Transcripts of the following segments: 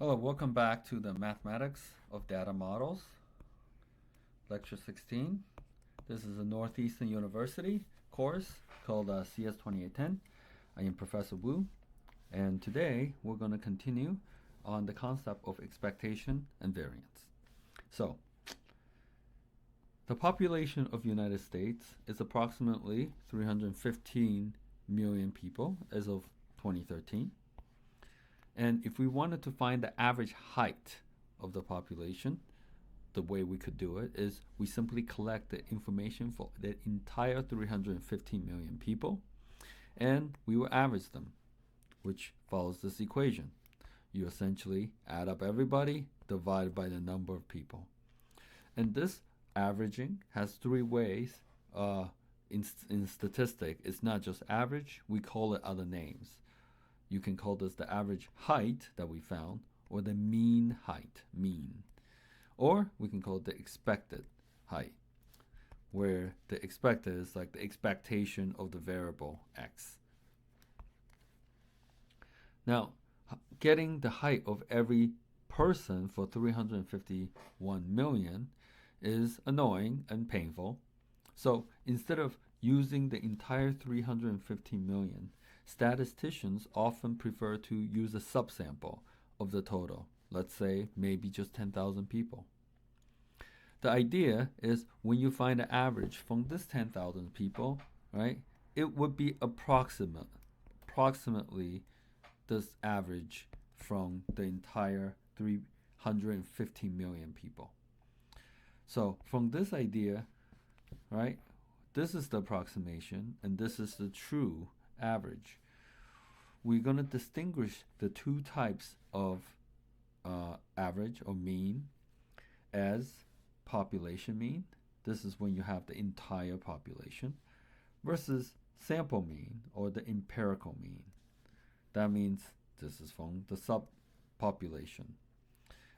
Hello, welcome back to the Mathematics of Data Models, Lecture 16. This is a Northeastern University course called CS 2810. I am Professor Wu, and today we're going to continue on the concept of expectation and variance. So, the population of the United States is approximately 315 million people as of 2013. And if we wanted to find the average height of the population, the way we could do it is we simply collect the information for the entire 315 million people, and we will average them, which follows this equation. You essentially add up everybody, divide by the number of people. And this averaging has three ways. In statistics, it's not just average, we call it other names. You can call this the average height that we found, or the mean height, mean. Or we can call it the expected height, where the expected is like the expectation of the variable x. Now, getting the height of every person for 351 million is annoying and painful. So instead of using the entire 315 million, statisticians often prefer to use a subsample of the total. Let's say maybe just 10,000 people. The idea is when you find an average from this 10,000 people, right, it would be approximately this average from the entire 350 million people. So from this idea, right, this is the approximation and this is the true average. We're going to distinguish the two types of average or mean as population mean. This is when you have the entire population, versus sample mean or the empirical mean. That means this is from the subpopulation.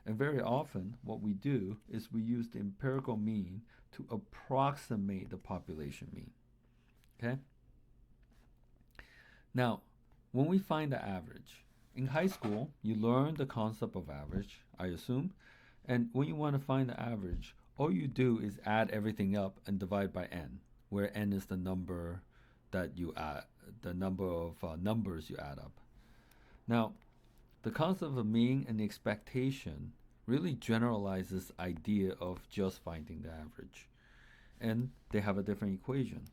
And very often what we do is we use the empirical mean to approximate the population mean. Okay? Now, when we find the average, in high school, you learn the concept of average, I assume, and when you want to find the average, all you do is add everything up and divide by n, where n is the number that you add, the number of numbers you add up. Now, the concept of mean and expectation really generalizes the idea of just finding the average, and they have a different equation.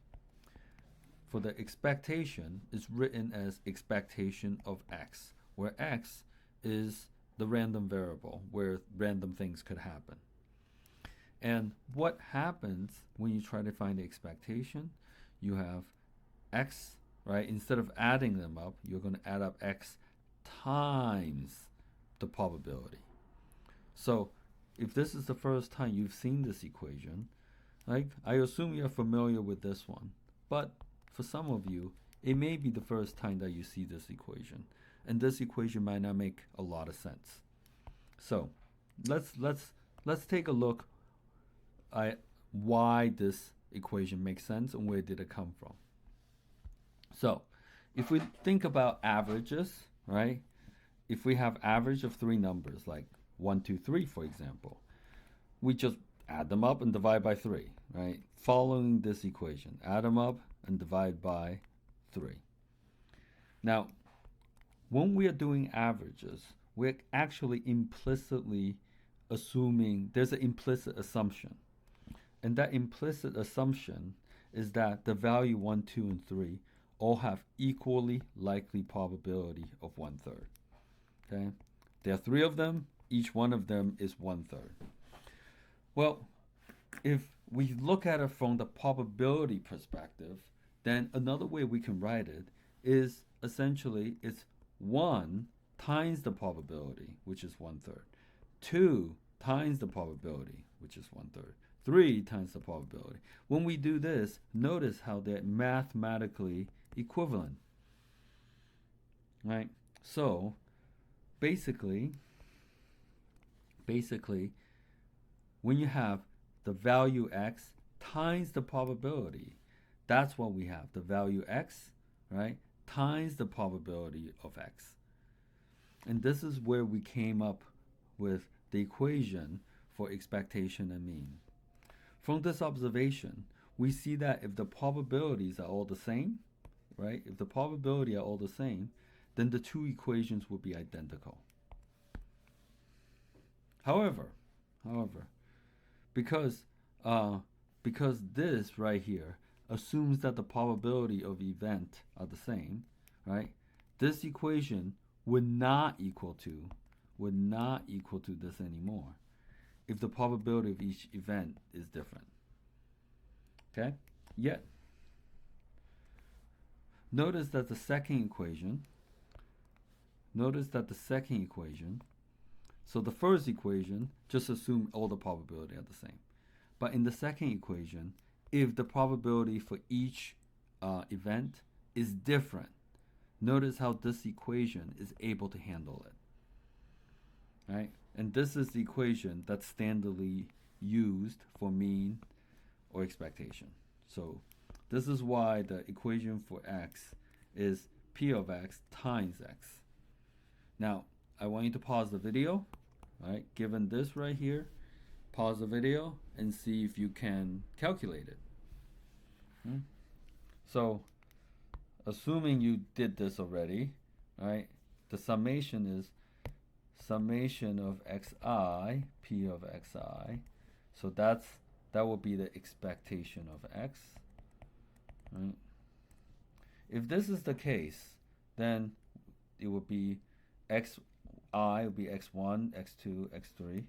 For the expectation, is written as expectation of x, where x is the random variable where random things could happen. And what happens when you try to find the expectation? You have x, right? Instead of adding them up, you're going to add up x times the probability. So if this is the first time you've seen this equation, like, I assume you're familiar with this one, but for some of you, it may be the first time that you see this equation, and this equation might not make a lot of sense. So let's take a look at why this equation makes sense and where did it come from. So if we think about averages, right? If we have average of three numbers, like 1, 2, 3, for example, we just add them up and divide by 3, right? Following this equation, add them up and divide by 3. Now, when we are doing averages, we're actually implicitly assuming there's an implicit assumption. And that implicit assumption is that the value 1, 2, and 3 all have equally likely probability of 1/3. Okay? There are 3 of them, each one of them is 1/3. Well, if we look at it from the probability perspective, then another way we can write it is essentially it's 1 times the probability, which is 1/3. 2 times the probability, which is 1/3. 3 times the probability. When we do this, notice how they're mathematically equivalent. Right? So basically, when you have the value x times the probability, that's what we have. The value x, right, times the probability of x. And this is where we came up with the equation for expectation and mean. From this observation, we see that if the probabilities are all the same, right? If the probability are all the same, then the two equations will be identical. However, because this right here assumes that the probability of event are the same, right? This equation would not equal to this anymore if the probability of each event is different. Okay? Yet, notice that the second equation, so the first equation just assume all the probability are the same. But in the second equation, if the probability for each event is different, notice how this equation is able to handle it. Right? And this is the equation that's standardly used for mean or expectation. So this is why the equation for x is p of x times x. Now, I want you to pause the video, right? Given this right here, pause the video and see if you can calculate it. So, assuming you did this already, right? The summation is summation of xi, p of xi. So that will be the expectation of x. Right? If this is the case, then it would be xi will be x1, x2, x3.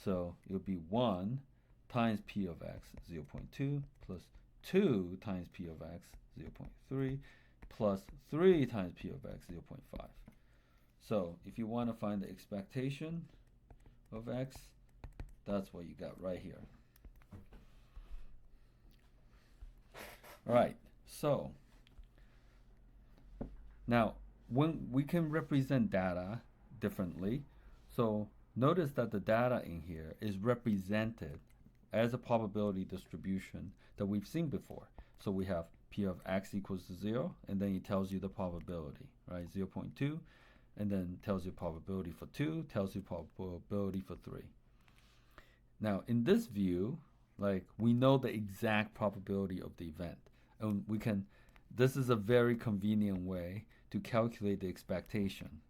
So it would be 1 times p of x, 0.2, plus 2 times p of x, 0.3, plus 3 times p of x, 0.5. So if you want to find the expectation of x, that's what you got right here. All right, so now when we can represent data differently, so notice that the data in here is represented as a probability distribution that we've seen before. So we have p of x equals to 0, and then it tells you the probability, right? 0.2, and then tells you probability for 2, tells you probability for 3. Now, in this view, like, we know the exact probability of the event, and we can, this is a very convenient way to calculate the expectation,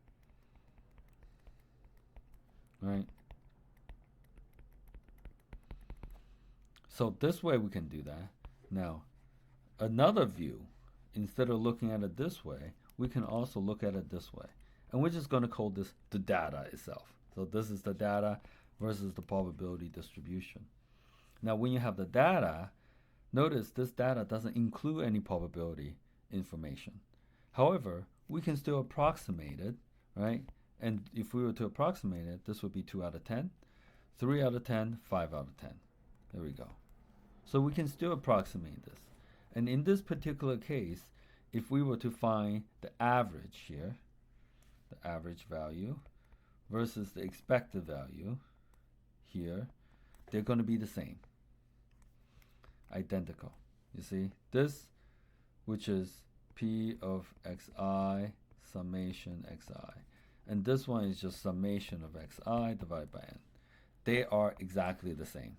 right? So this way we can do that. Now, another view, instead of looking at it this way, we can also look at it this way. And we're just going to call this the data itself. So this is the data versus the probability distribution. Now, when you have the data, notice this data doesn't include any probability information. However, we can still approximate it, right? And if we were to approximate it, this would be 2 out of 10, 3 out of 10, 5 out of 10. There we go. So we can still approximate this. And in this particular case, if we were to find the average here, the average value versus the expected value here, they're going to be the same, identical. You see, this, which is p of xi summation xi, and this one is just summation of xi divided by n. They are exactly the same.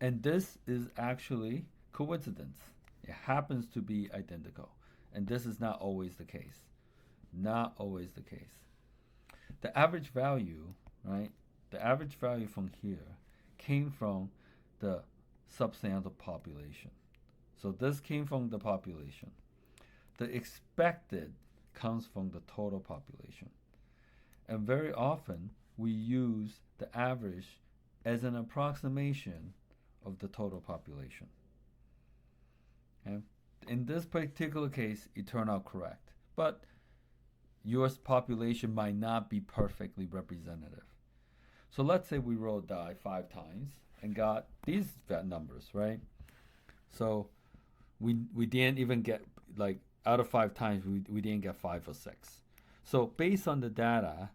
And this is actually coincidence. It happens to be identical. And this is not always the case. Not always the case. The average value, right? The average value from here came from the subsample population. So this came from the population. The expected comes from the total population. And very often we use the average as an approximation of the total population. Okay? In this particular case, it turned out correct. But your population might not be perfectly representative. So let's say we rolled die 5 times and got these numbers, right? So we didn't even get, like, out of 5 times, we didn't get 5 or 6. So based on the data,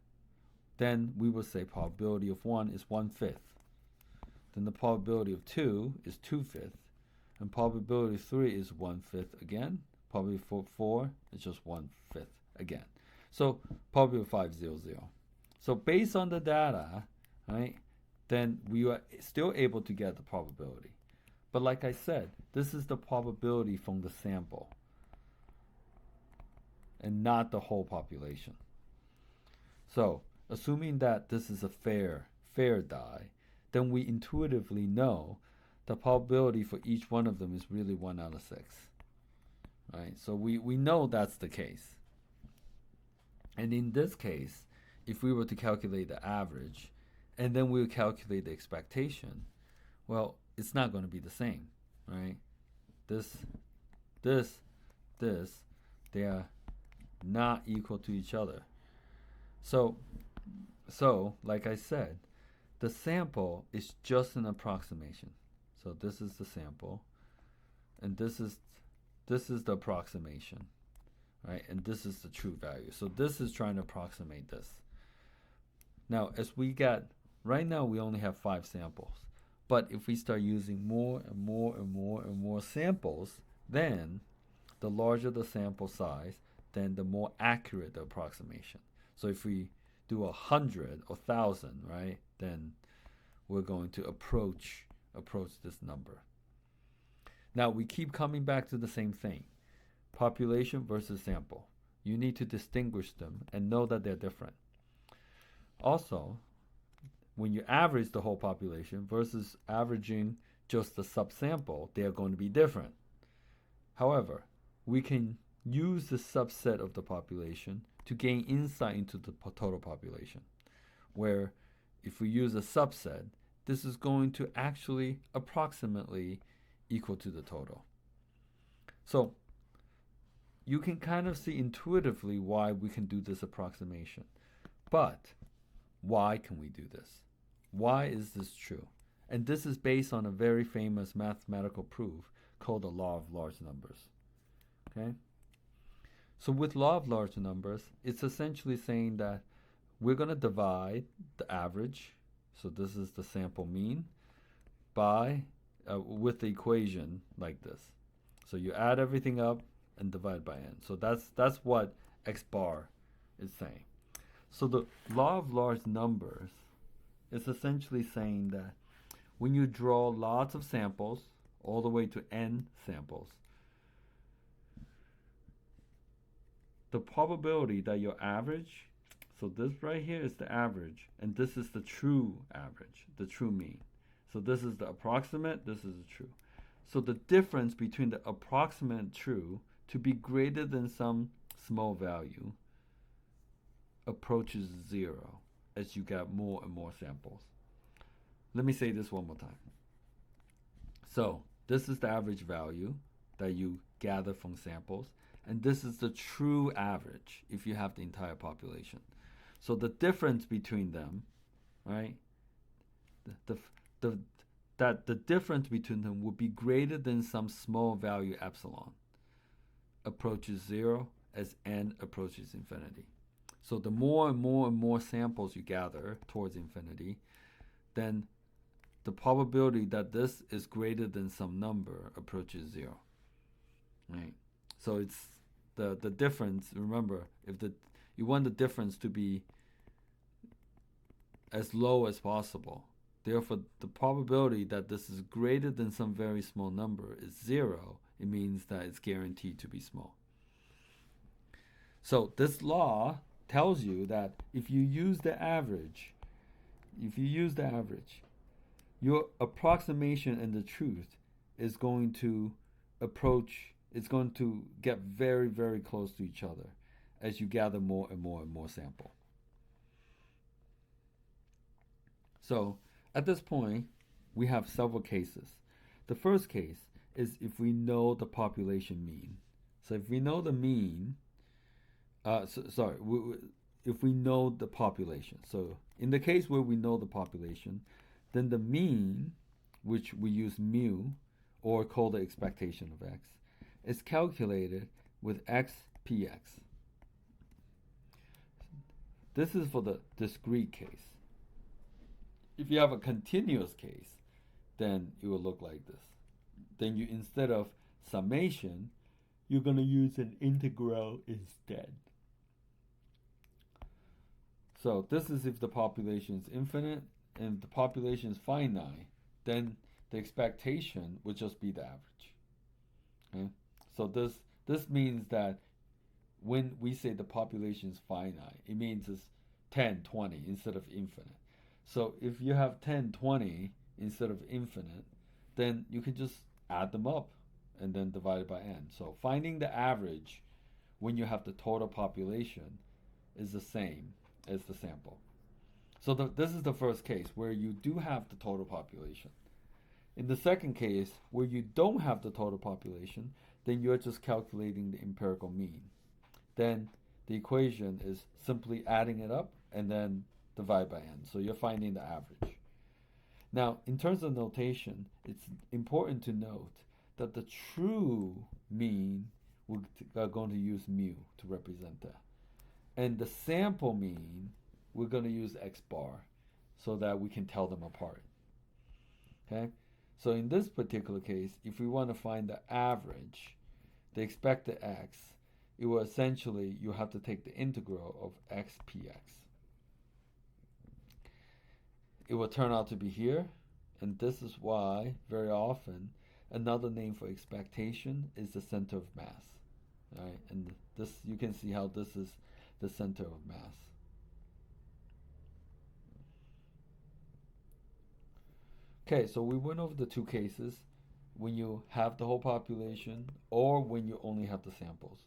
then we would say probability of 1 is 1/5. Then the probability of 2 is 2/5. And probability of 3 is 1/5 again. Probability for 4 is just 1/5 again. So probability of 500. So based on the data, right, then we are still able to get the probability. But like I said, this is the probability from the sample and not the whole population. So assuming that this is a fair die, then we intuitively know the probability for each one of them is really 1 out of 6. Right? So we know that's the case. And in this case, if we were to calculate the average, and then we would calculate the expectation, well, it's not going to be the same, right? This, they are not equal to each other. So, like I said, the sample is just an approximation. So this is the sample, and this is the approximation, right? And this is the true value. So this is trying to approximate this. Now, as we get, right now we only have 5 samples. But if we start using more and more and more and more samples, then the larger the sample size, then the more accurate the approximation. So if we do 100 or 1,000, right, then we're going to approach this number. Now we keep coming back to the same thing. Population versus sample. You need to distinguish them and know that they're different. Also, when you average the whole population versus averaging just the subsample, they are going to be different. However, we can use the subset of the population to gain insight into the total population, where if we use a subset, this is going to actually approximately equal to the total. So you can kind of see intuitively why we can do this approximation. But why can we do this? Why is this true? And this is based on a very famous mathematical proof called the law of large numbers. Okay? So with law of large numbers, it's essentially saying that we're going to divide the average, so this is the sample mean, by with the equation like this. So you add everything up and divide by n. So that's what x bar is saying. So the law of large numbers is essentially saying that when you draw lots of samples, all the way to n samples, the probability that your average, so this right here is the average, and this is the true average, the true mean. So this is the approximate, this is the true. So the difference between the approximate and true to be greater than some small value approaches 0 as you get more and more samples. Let me say this one more time. So this is the average value that you gather from samples, and this is the true average if you have the entire population. So the difference between them, right, the difference between them would be greater than some small value epsilon approaches 0 as n approaches infinity. So the more and more and more samples you gather towards infinity, then the probability that this is greater than some number approaches 0. Right? So it's the difference. Remember, if you want the difference to be as low as possible, therefore the probability that this is greater than some very small number is 0. It means that it's guaranteed to be small. So this law tells you that if you use the average, your approximation and the truth is going to get very, very close to each other as you gather more and more and more sample. So at this point, we have several cases. The first case is if we know the population mean. So if we know the mean, if we know the population. So in the case where we know the population, then the mean, which we use mu, or call the expectation of x, is calculated with xpx. This is for the discrete case. If you have a continuous case, then it will look like this. Then you, instead of summation, you're going to use an integral instead. So this is if the population is infinite, and if the population is finite, then the expectation would just be the average. Okay? So this means that when we say the population is finite, it means it's 10, 20 instead of infinite. So if you have 10, 20 instead of infinite, then you can just add them up and then divide it by n. So finding the average when you have the total population is the same as the sample. So this is the first case where you do have the total population. In the second case, where you don't have the total population, then you're just calculating the empirical mean. Then the equation is simply adding it up and then divide by n. So you're finding the average. Now, in terms of notation, it's important to note that the true mean, we're going to use mu to represent that. And the sample mean, we're going to use x bar so that we can tell them apart. Okay? So in this particular case, if we want to find the average, the expected x, it will essentially, you have to take the integral of xpx. It will turn out to be here, and this is why, very often, another name for expectation is the center of mass. All right? And this, you can see how this is the center of mass. Okay, so we went over the two cases, when you have the whole population or when you only have the samples.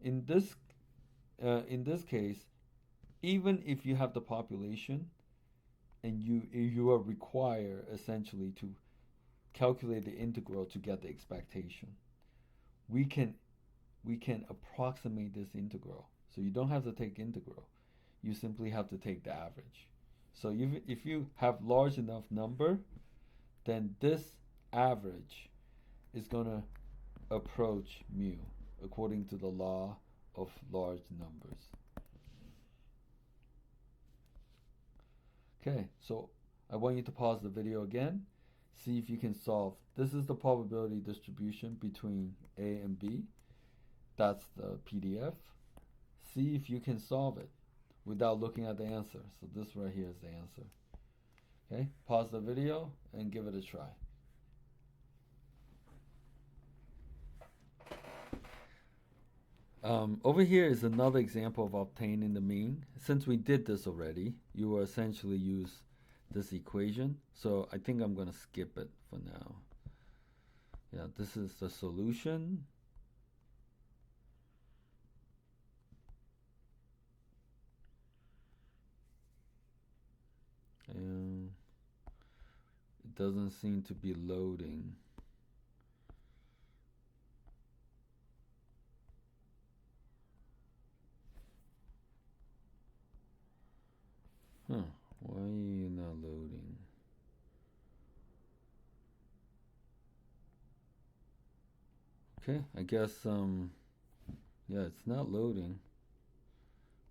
In this case, even if you have the population and you are required essentially to calculate the integral to get the expectation, we can approximate this integral. So you don't have to take integral. You simply have to take the average. So if you have large enough number, then this average is going to approach mu according to the law of large numbers. Okay, so I want you to pause the video again, see if you can solve. This is the probability distribution between A and B. That's the PDF. See if you can solve it without looking at the answer. So this right here is the answer. Okay, pause the video and give it a try. Over here is another example of obtaining the mean. Since we did this already, you will essentially use this equation. So I think I'm going to skip it for now. Yeah, this is the solution. And it doesn't seem to be loading. Huh, why are you not loading? Okay, I guess, yeah, it's not loading.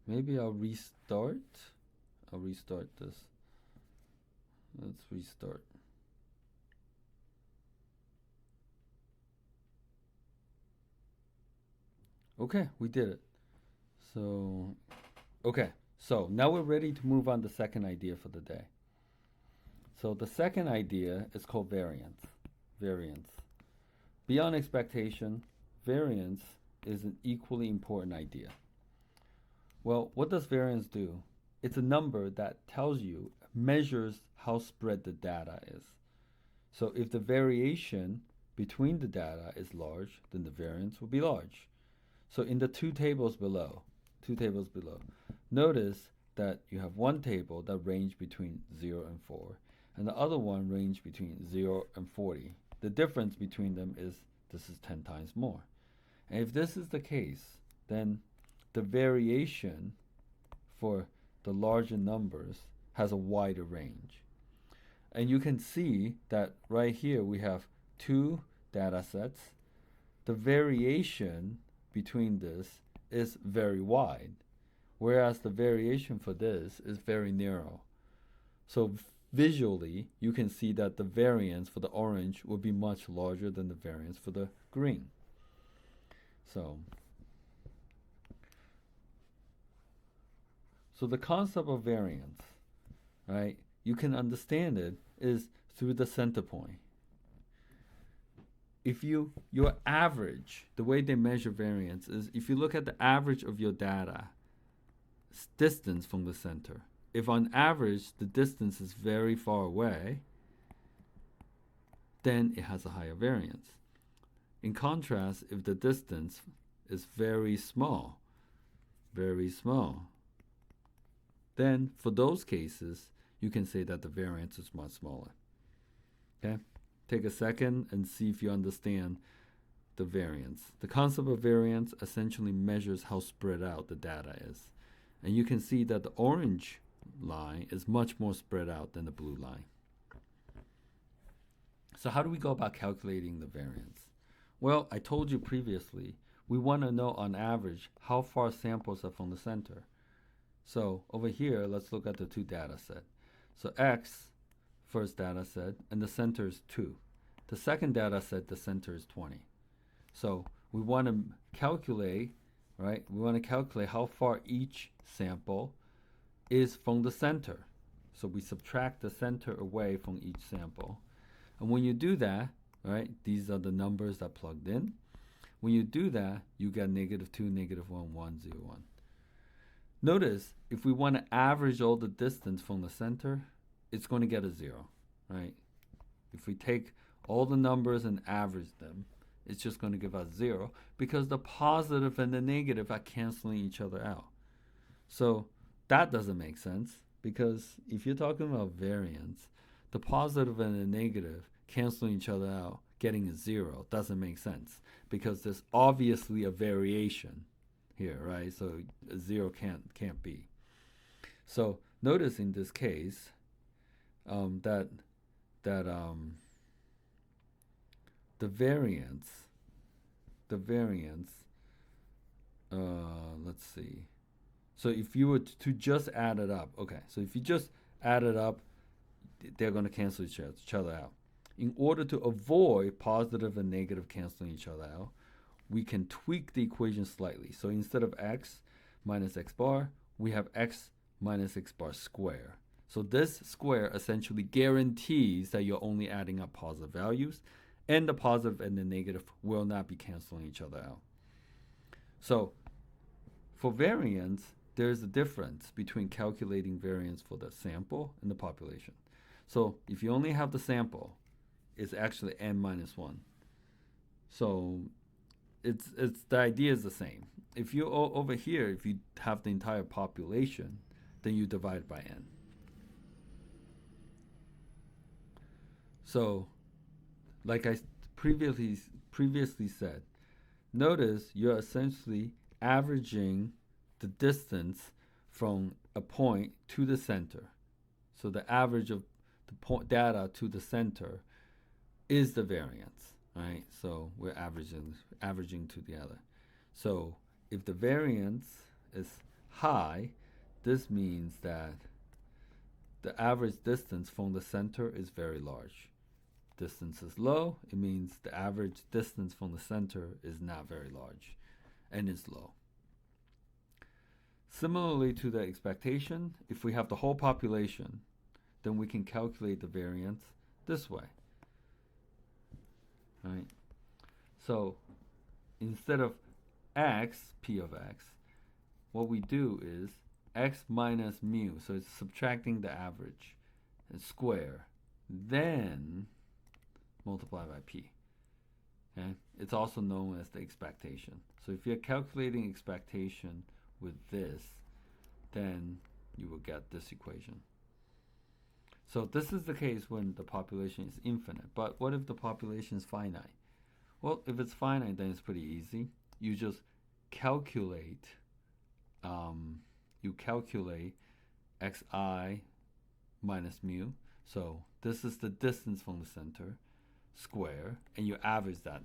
Maybe I'll restart. I'll restart this. Let's restart. Okay, we did it. So, okay. So now we're ready to move on to the second idea for the day. So the second idea is called variance. Variance. Beyond expectation, variance is an equally important idea. Well, what does variance do? It's a number that tells you, measures how spread the data is. So if the variation between the data is large, then the variance will be large. So in the two tables below, notice that you have one table that range between 0 and 4, and the other one range between 0 and 40. The difference between them is this is 10 times more. And if this is the case, then the variation for the larger numbers has a wider range. And you can see that right here we have two data sets. The variation between this is very wide, whereas the variation for this is very narrow. So visually, you can see that the variance for the orange will be much larger than the variance for the green. So the concept of variance, right? You can understand it is through the center point. If your average, the way they measure variance is if you look at the average of your data, distance from the center. If on average the distance is very far away, then it has a higher variance. In contrast, if the distance is very small, then for those cases, you can say that the variance is much smaller. Okay? Take a second and see if you understand the variance. The concept of variance essentially measures how spread out the data is. And you can see that the orange line is much more spread out than the blue line. So how do we go about calculating the variance? Well, I told you previously, we want to know on average how far samples are from the center. So over here, let's look at the two data set. So X, first data set, and the center is 2. The second data set, the center is 20. So we want to calculate, right? We want to calculate how far each sample is from the center. So we subtract the center away from each sample. And when you do that, right, these are the numbers that plugged in. When you do that, you get -2, -1, 1, 0, 1. Notice, if we want to average all the distance from the center, it's going to get a 0, right? If we take all the numbers and average them, it's just going to give us 0 because the positive and the negative are canceling each other out. So that doesn't make sense because if you're talking about variance, the positive and the negative canceling each other out, getting a 0 doesn't make sense because there's obviously a variation here, right? So a 0 can't be. So notice in this case that the variance, let's see. So if you were to just add it up, okay, so if you just add it up, they're going to cancel each other out. In order to avoid positive and negative canceling each other out, we can tweak the equation slightly. So instead of x minus x bar, we have x minus x bar square. So this square essentially guarantees that you're only adding up positive values, and the positive and the negative will not be canceling each other out. So for variance, there's a difference between calculating variance for the sample and the population. So if you only have the sample, it's actually n minus 1. So it's the idea is the same. If you over here, if you have the entire population, then you divide by n. So, like I previously said, notice you're essentially averaging the distance from a point to the center. So the average of the data to the center is the variance, right? So we're averaging together. So if the variance is high, this means that the average distance from the center is very large. Distance is low, it means the average distance from the center is not very large and is low. Similarly to the expectation, if we have the whole population, then we can calculate the variance this way. Right? So instead of x, p of x, what we do is x minus mu, so it's subtracting the average, and square, then multiply by p. Okay? It's also known as the expectation. So if you're calculating expectation with this, then you will get this equation. So this is the case when the population is infinite. But what if the population is finite? Well, if it's finite, then it's pretty easy. You just calculate, xi minus mu. So this is the distance from the center, square, and you average that.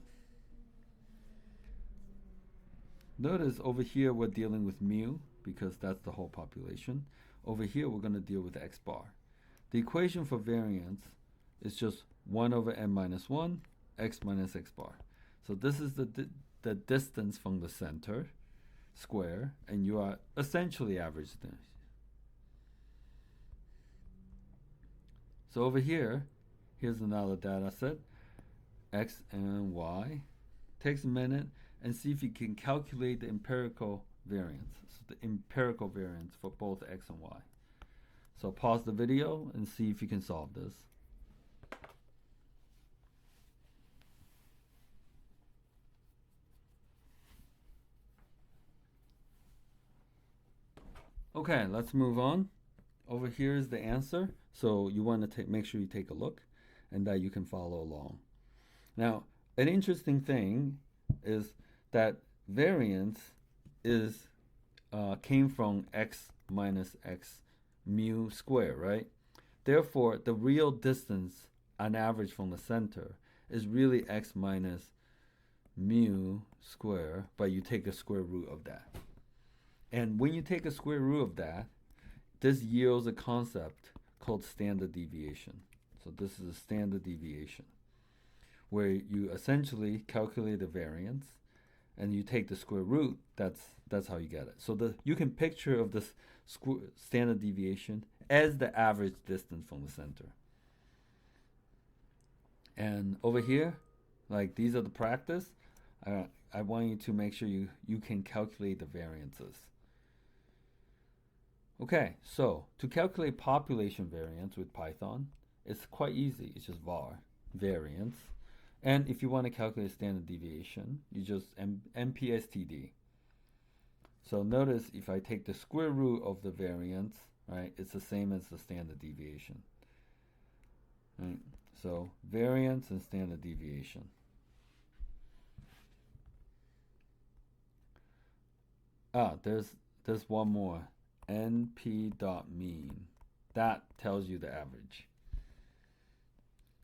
Notice over here we're dealing with mu because that's the whole population. Over here we're going to deal with x bar. The equation for variance is just 1 over n minus 1, x minus x bar. So this is the distance from the center, square, and you are essentially averaging this. So over here, here's another data set, X and Y. Takes a minute and see if you can calculate the empirical variance. So the empirical variance for both X and Y. So pause the video and see if you can solve this. Okay, let's move on. Over here is the answer. So you want to make sure you take a look and that you can follow along. Now, an interesting thing is that variance is came from x minus x mu squared, right? Therefore, the real distance on average from the center is really x minus mu squared, but you take the square root of that. And when you take a square root of that, this yields a concept called standard deviation. So this is a standard deviation, where you essentially calculate the variance and you take the square root. That's how you get it. So you can picture of this standard deviation as the average distance from the center. And over here, like these are the practice. I want you to make sure you can calculate the variances. Okay, so to calculate population variance with Python, it's quite easy. It's just var, variance. And if you want to calculate standard deviation, you just MPSTD. So notice if I take the square root of the variance, right, it's the same as the standard deviation. Right? So variance and standard deviation. There's one more. NP.mean. That tells you the average.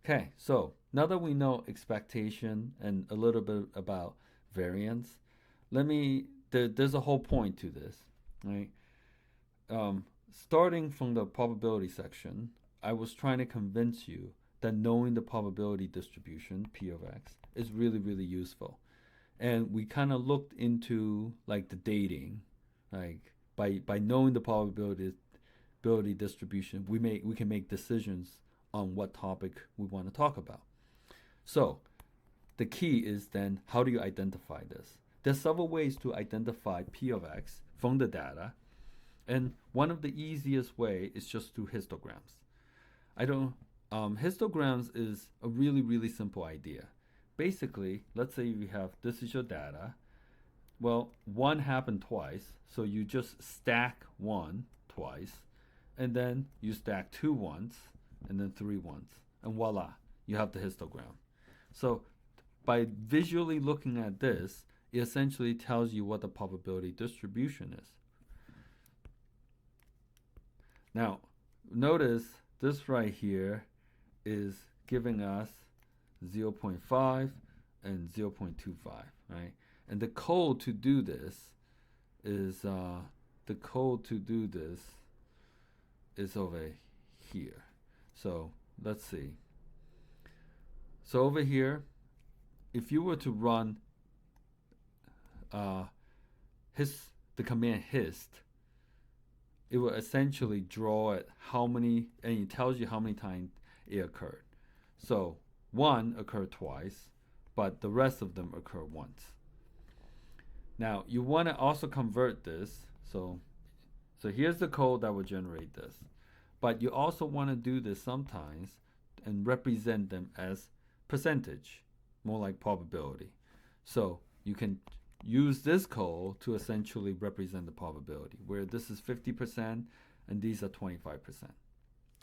Okay, so now that we know expectation and a little bit about variance, there's a whole point to this, right? Starting from the probability section, I was trying to convince you that knowing the probability distribution, P of X, is really, really useful. And we kind of looked into like the dating, like by knowing the probability distribution, we can make decisions on what topic we want to talk about. So the key is then, how do you identify this? There's several ways to identify P of X from the data, and one of the easiest way is just through histograms. Histograms is a really, really simple idea. Basically, let's say you have, this is your data. Well, 1 happened twice, so you just stack 1 twice, and then you stack 2 once, and then 3 once, and voila, you have the histogram. So by visually looking at this, it essentially tells you what the probability distribution is. Now, notice this right here is giving us 0.5 and 0.25, right? And the code to do this is over here. So let's see. So over here, if you were to run the command hist, it will essentially draw it and it tells you how many times it occurred. So 1 occurred twice, but the rest of them occur once. Now you want to also convert this. So here's the code that will generate this. But you also want to do this sometimes and represent them as percentage, more like probability. So you can use this code to essentially represent the probability, where this is 50% and these are 25%.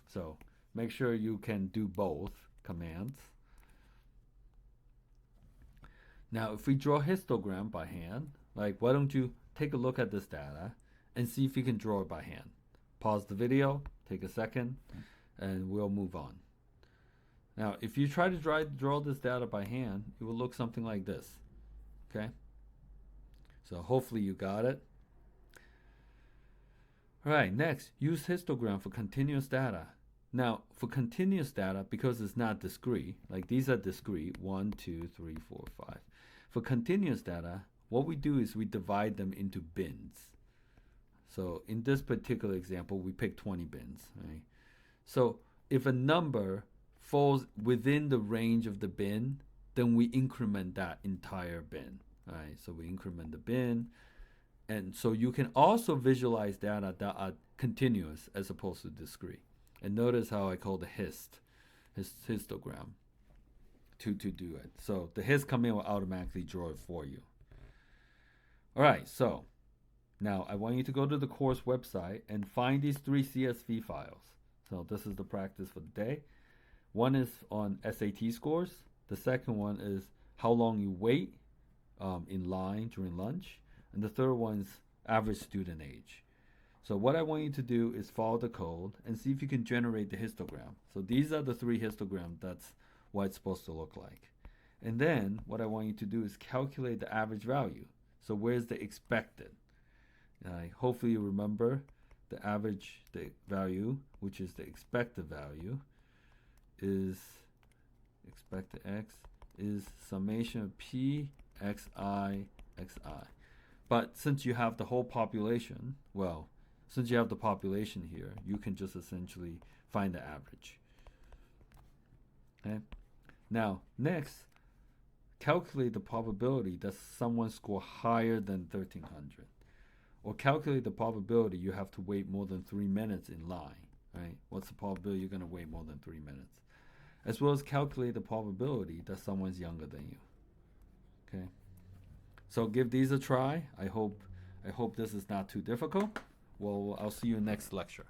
So make sure you can do both commands. Now, if we draw histogram by hand, like why don't you take a look at this data and see if you can draw it by hand. Pause the video, take a second, and we'll move on. Now, if you try to draw this data by hand, it will look something like this. Okay? So hopefully you got it. All right, next, use histogram for continuous data. Now, for continuous data, because it's not discrete, like these are discrete, 1, 2, 3, 4, 5. For continuous data, what we do is we divide them into bins. So in this particular example, we pick 20 bins. Right? So if a number falls within the range of the bin, then we increment that entire bin. All right, so we increment the bin. And so you can also visualize data that are continuous as opposed to discrete. And notice how I call the histogram to do it. So the hist command will automatically draw it for you. All right, so now I want you to go to the course website and find these 3 CSV files. So this is the practice for the day. One is on SAT scores. The second one is how long you wait in line during lunch. And the third one's average student age. So what I want you to do is follow the code and see if you can generate the histogram. So these are the 3 histograms. That's what it's supposed to look like. And then what I want you to do is calculate the average value. So where's the expected? Hopefully you remember the average the value, which is the expected value, is expected x is summation of p xi xi. But since you have the whole population, well, since you have the population here, you can just essentially find the average. Okay. Now, next, calculate the probability that someone score higher than 1300. Or calculate the probability you have to wait more than 3 minutes in line. Right? What's the probability you're going to wait more than 3 minutes? As well as calculate the probability that someone's younger than you. Okay. So give these a try. I hope this is not too difficult. Well, I'll see you next lecture.